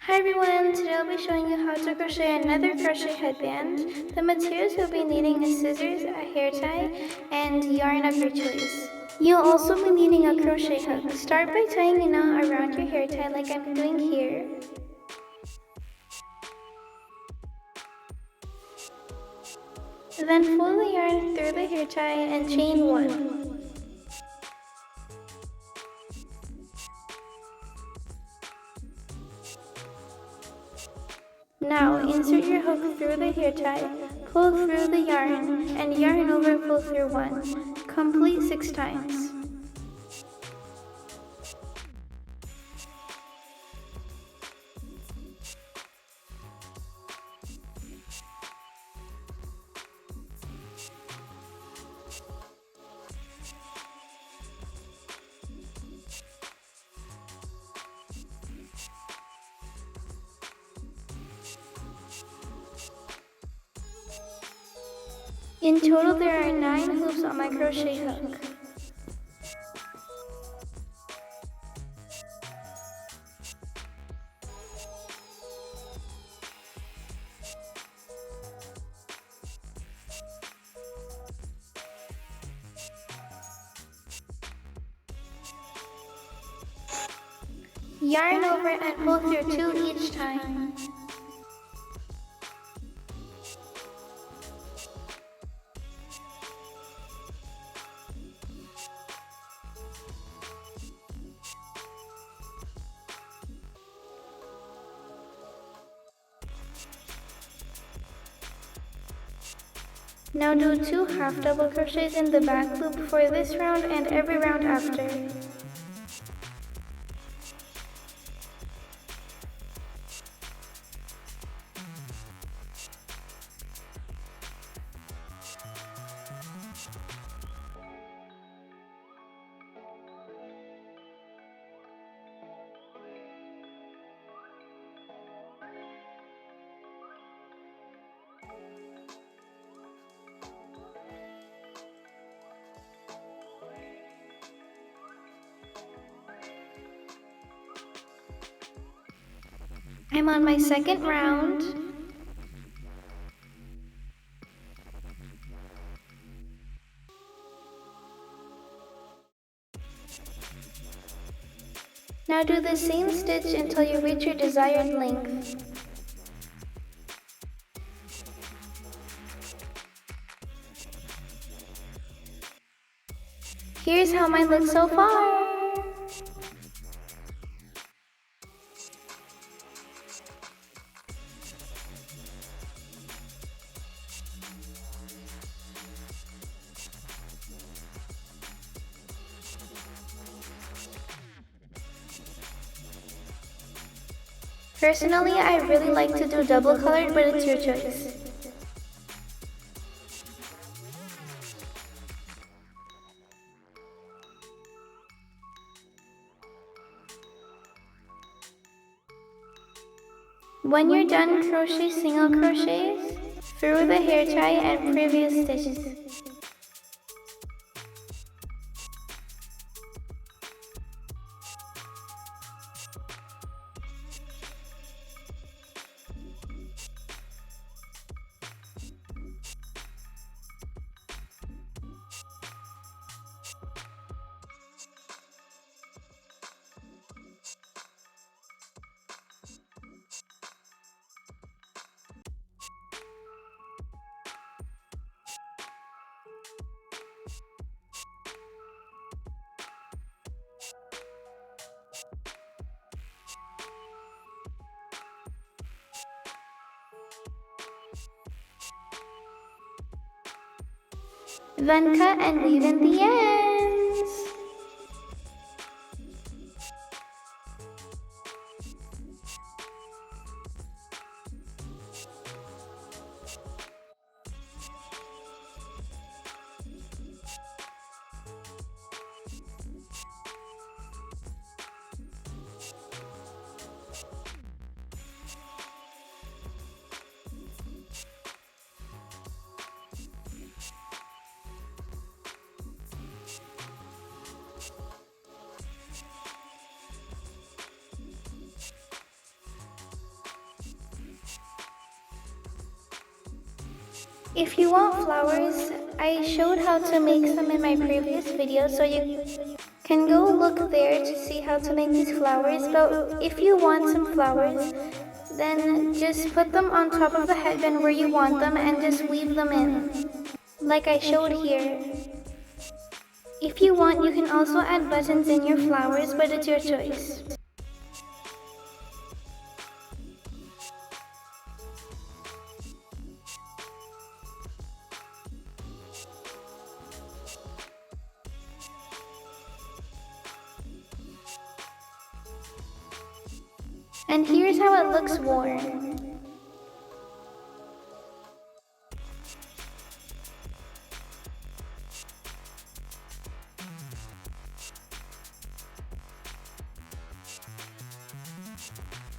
Hi everyone, today I'll be showing you how to crochet another crochet headband. The materials you'll be needing is scissors, a hair tie, and yarn of your choice. You'll also be needing a crochet hook. Start by tying a knot around your hair tie like I'm doing here. Then pull the yarn through the hair tie and chain 1. Now, insert your hook through the hair tie, pull through the yarn, and yarn over pull through 1. Complete 6 times. In total, there are 9 hoops on my crochet hook. Yarn over and pull through 2 each time. Now do 2 half double crochets in the back loop for this round and every round after. I'm on my second round. Now do the same stitch until you reach your desired length. Here's how mine looks so far. Personally, I really like to do double colored, but it's your choice. When you're done, crochet single crochets through the hair tie and previous stitches. Then cut and weave in the ends. If you want flowers, I showed how to make some in my previous video, so you can go look there to see how to make these flowers. But if you want some flowers, then just put them on top of the headband where you want them and just weave them in, like I showed here. If you want, you can also add buttons in your flowers, but it's your choice. And here's how it looks worn.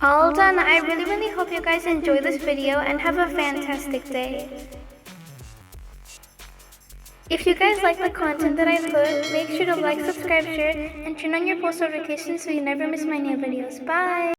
All done. I really hope you guys enjoy this video and have a fantastic day. If you guys like the content that I put, make sure to like, subscribe, share, and turn on your post notifications so you never miss my new videos. Bye!